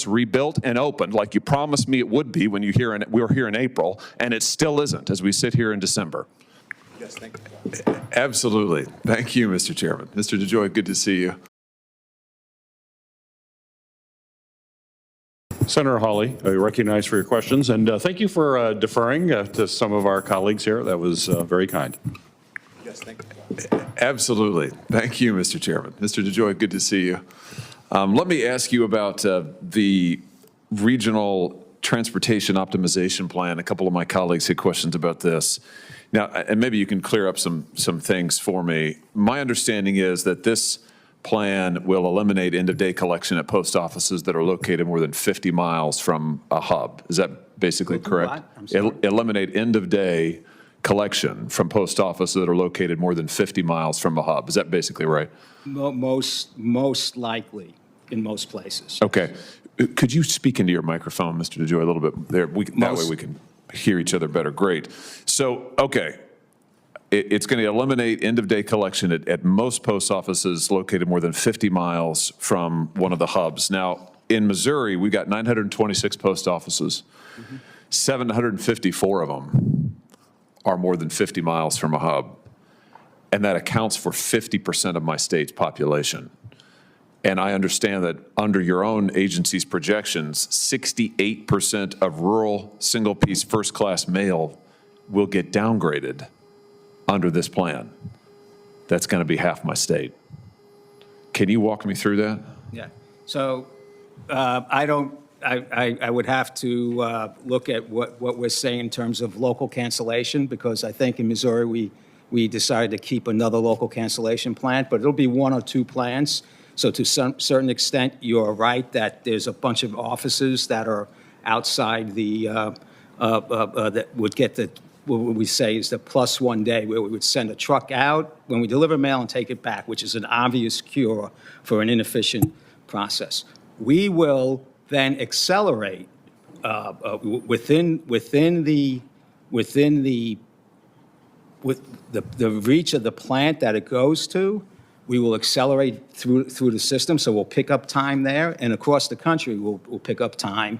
rebuilt and opened like you promised me it would be when we were here in April, and it still isn't as we sit here in December. Yes, thank you. Absolutely. Thank you, Mr. Chairman. Mr. DeJoy, good to see you. Senator Hawley, I recognize for your questions, and thank you for deferring to some of our colleagues here. That was very kind. Yes, thank you. Absolutely. Thank you, Mr. Chairman. Mr. DeJoy, good to see you. Let me ask you about the regional transportation optimization plan. A couple of my colleagues had questions about this. Now, and maybe you can clear up some things for me. My understanding is that this plan will eliminate end-of-day collection at post offices that are located more than 50 miles from a hub. Is that basically correct? Eliminate end-of-day collection from post offices that are located more than 50 miles from a hub. Is that basically right? Most likely, in most places. Okay. Could you speak into your microphone, Mr. DeJoy, a little bit there? That way we can hear each other better. Great. So, okay. It's going to eliminate end-of-day collection at most post offices located more than 50 miles from one of the hubs. Now, in Missouri, we've got 926 post offices. 754 of them are more than 50 miles from a hub, and that accounts for 50% of my state's population. And I understand that under your own agency's projections, 68% of rural single-piece first-class mail will get downgraded under this plan. That's going to be half my state. Can you walk me through that? Yeah. So I would have to look at what we're saying in terms of local cancellation, because I think in Missouri we decided to keep another local cancellation plan, but it'll be one or two plans. So to some certain extent, you're right that there's a bunch of offices that are outside the that would get the what we say is the +1 day, where we would send a truck out when we deliver mail and take it back, which is an obvious cure for an inefficient process. We will then accelerate within the reach of the plant that it goes to. We will accelerate through the system, so we'll pick up time there, and across the country we'll pick up time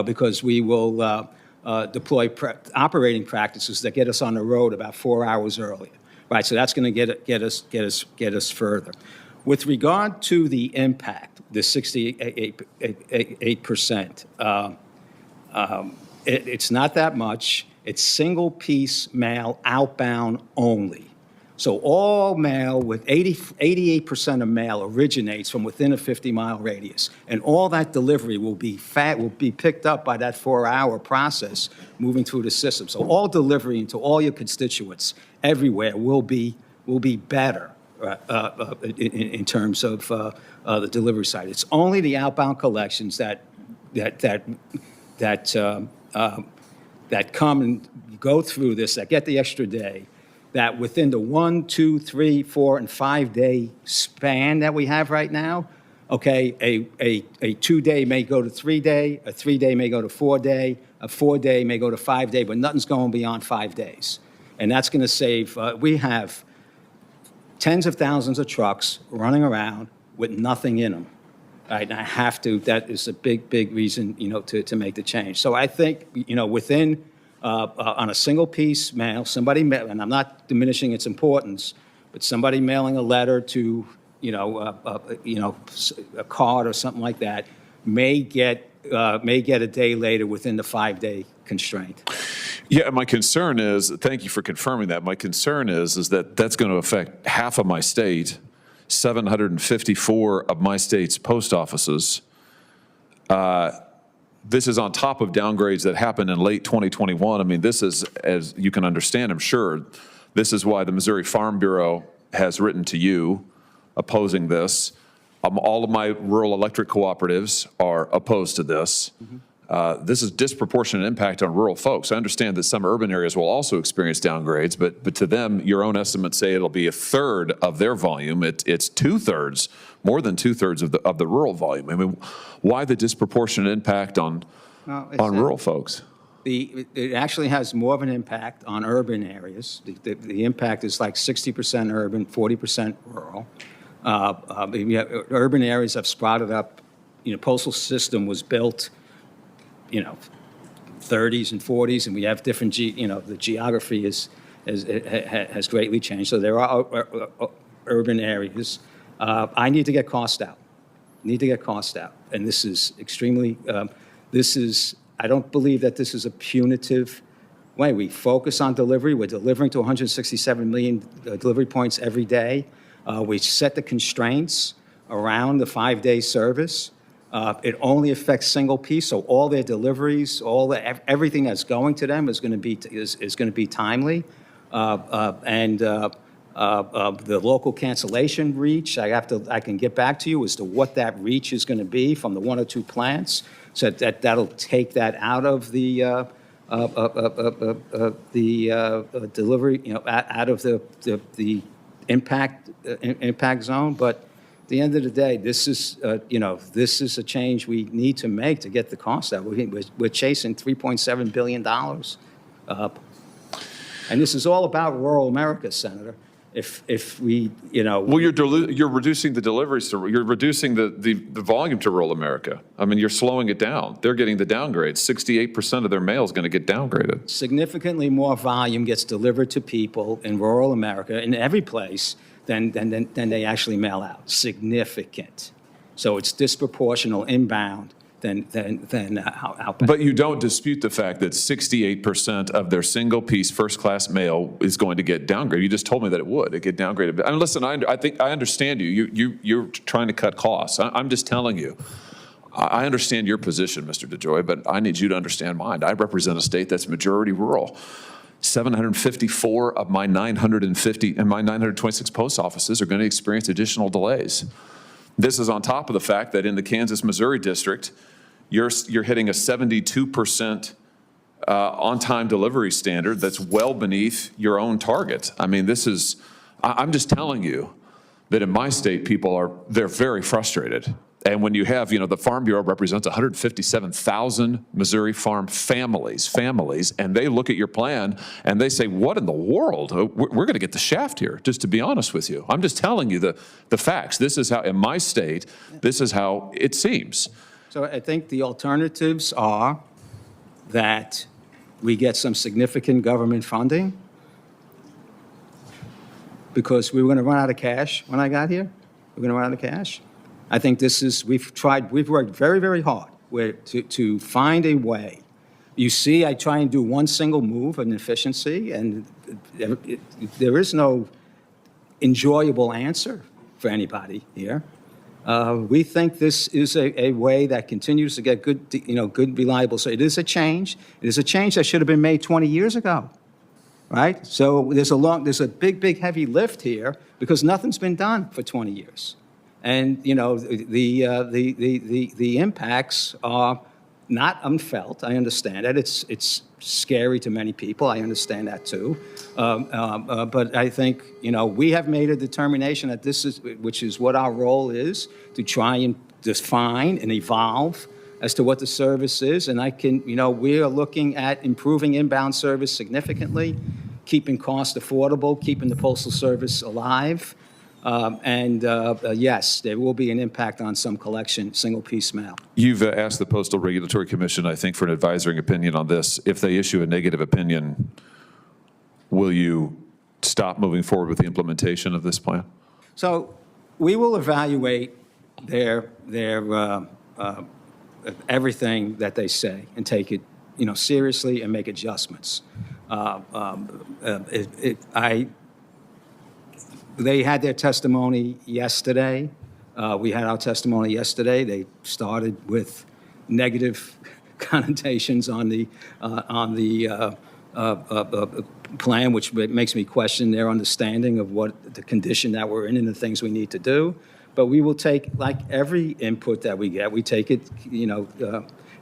because we will deploy operating practices that get us on the road about 4 hours earlier, right? So that's going to get us further. With regard to the impact, the 68%, it's not that much. It's single-piece mail outbound only. So all mail, with 88% of mail originates from within a 50-mile radius, and all that delivery will be picked up by that 4-hour process moving through the system. So all delivery to all your constituents everywhere will be better in terms of the delivery side. It's only the outbound collections that come and go through this, that get the extra day, that within the 1, 2, 3, 4, and 5 day span that we have right now, okay, a 2 day may go to 3 day, a 3 day may go to 4 day, a 4 day may go to 5 day, but nothing's going beyond 5 days. And that's going to save, we have tens of thousands of trucks running around with nothing in them. Right, and that is a big reason, to make the change. So I think, within, on a single piece mail, and I'm not diminishing its importance, but somebody mailing a letter to, a card or something like that may get a day later within the 5 day constraint. Yeah, my concern is, thank you for confirming that. My concern is that that's going to affect half of my state, 754 of my state's post offices. This is on top of downgrades that happened in late 2021. I mean, this is, as you can understand, I'm sure, this is why the Missouri Farm Bureau has written to you opposing this. All of my rural electric cooperatives are opposed to this. This is disproportionate impact on rural folks. I understand that some urban areas will also experience downgrades, but to them, your own estimates say it'll be a third of their volume. It's 2/3, more than 2/3 of the rural volume. I mean, why the disproportionate impact on rural folks? It actually has more of an impact on urban areas. The impact is like 60% urban, 40% rural. Urban areas have sprouted up postal system was built, 30s and 40s, and we have different, the geography has greatly changed. So there are urban areas. I need to get cost out. And this is extremely, I don't believe that this is a punitive way. We focus on delivery. We're delivering to 167 million delivery points every day. We set the constraints around the 5-day service. It only affects single piece, so all their deliveries, everything that's going to them is going to be timely. The local cancellation reach, I can get back to you as to what that reach is going to be from the 1 or 2 plants, so that'll take that out of the delivery, out of the impact zone. But at the end of the day, this is a change we need to make to get the cost out. We're chasing $3.7 billion. And this is all about rural America, Senator. If we, Well, you're reducing the deliveries you're reducing the volume to rural America. I mean, you're slowing it down. They're getting the downgrades. 68% of their mail is going to get downgraded. significantly more volume gets delivered to people in rural America, in every place, than they actually mail out. Significant. So it's disproportional inbound than outbound. But you don't dispute the fact that 68% of their single-piece first-class mail is going to get downgraded. You just told me that it would. It get downgraded. And listen, I think I understand you. You're trying to cut costs. I'm just telling you. I understand your position, Mr. DeJoy, but I need you to understand mine. I represent a state that's majority rural. 754 of my 950 and my 926 post offices are going to experience additional delays. This is on top of the fact that in the Kansas-Missouri district, you're hitting a 72% on-time delivery standard that's well beneath your own target. I mean, I'm just telling you that in my state, they're very frustrated. And when you have, the Farm Bureau represents 157,000 Missouri farm families, and they look at your plan and they say, what in the world? We're going to get the shaft here, just to be honest with you. I'm just telling you the facts. This is how, in my state, this is how it seems. So I think the alternatives are that we get some significant government funding, because we were going to run out of cash when I got here. We're going to run out of cash. I think we've worked very, very hard to find a way. You see, I try and do one single move in efficiency, and there is no enjoyable answer for anybody here. We think this is a way that continues to get good, reliable. So it is a change. It is a change that should have been made 20 years ago, right? So there's a big, heavy lift here because nothing's been done for 20 years. And, the impacts are not unfelt. I understand that. It's scary to many people. I understand that too. But I think, we have made a determination that which is what our role is, to try and define and evolve as to what the service is. And we are looking at improving inbound service significantly, keeping costs affordable, keeping the Postal Service alive. Yes, there will be an impact on some collection, single-piece mail. You've asked the Postal Regulatory Commission, I think, for an advisory opinion on this. If they issue a negative opinion, will you stop moving forward with the implementation of this plan? So we will evaluate their everything that they say and take it, seriously and make adjustments. They had their testimony yesterday. We had our testimony yesterday. They started with negative connotations on the plan, which makes me question their understanding of what the condition that we're in and the things we need to do. But we will take, like every input that we get, we take it,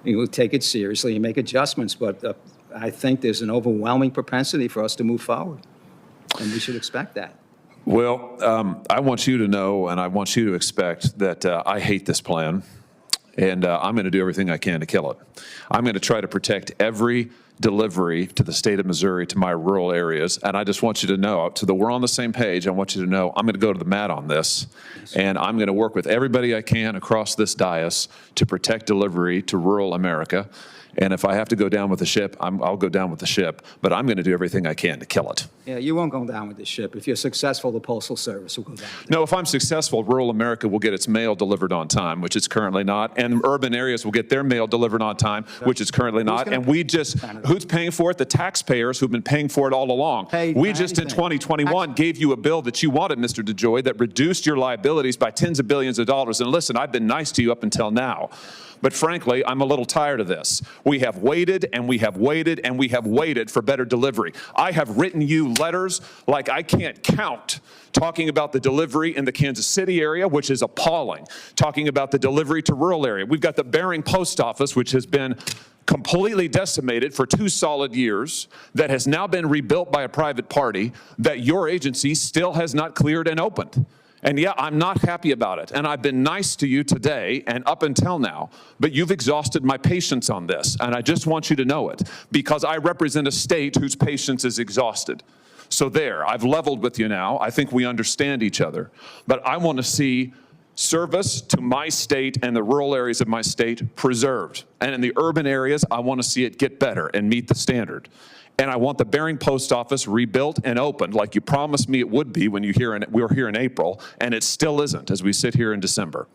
we'll take it seriously and make adjustments. But I think there's an overwhelming propensity for us to move forward, and we should expect that. Well, I want you to know, and I want you to expect that I hate this plan, and I'm going to do everything I can to kill it. I'm going to try to protect every delivery to the state of Missouri, to my rural areas. And I just want you to know, so that we're on the same page, I want you to know I'm going to go to the mat on this, and I'm going to work with everybody I can across this dais to protect delivery to rural America. And if I have to go down with the ship, I'll go down with the ship, but I'm going to do everything I can to kill it. Yeah, you won't go down with the ship. If you're successful, the Postal Service will go down. No, if I'm successful, rural America will get its mail delivered on time, which it's currently not, and urban areas will get their mail delivered on time, which is currently not. gonna And we just, who's paying for it? The taxpayers who've been paying for it all along. Paid We for just in anything. 2021 gave you a bill that you wanted, Mr. DeJoy, that reduced your liabilities by tens of billions of dollars. And listen, I've been nice to you up until now. But frankly, I'm a little tired of this. We have waited and we have waited and we have waited for better delivery. I have written you letters like I can't count, talking about the delivery in the Kansas City area, which is appalling, talking about the delivery to rural area. We've got the Bering Post Office, which has been completely decimated for 2 solid years, that has now been rebuilt by a private party, that your agency still has not cleared and opened. And yeah, I'm not happy about it. And I've been nice to you today and up until now, but you've exhausted my patience on this. And I just want you to know it, because I represent a state whose patience is exhausted. So there, I've leveled with you now. I think we understand each other. But I want to see service to my state and the rural areas of my state preserved. And in the urban areas, I want to see it get better and meet the standard. And I want the Bering Post Office rebuilt and opened like you promised me it would be when we were here in April, and it still isn't as we sit here in December.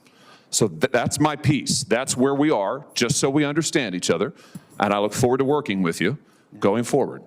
So that's my piece. That's where we are, just so we understand each other. And I look forward to working with you going forward.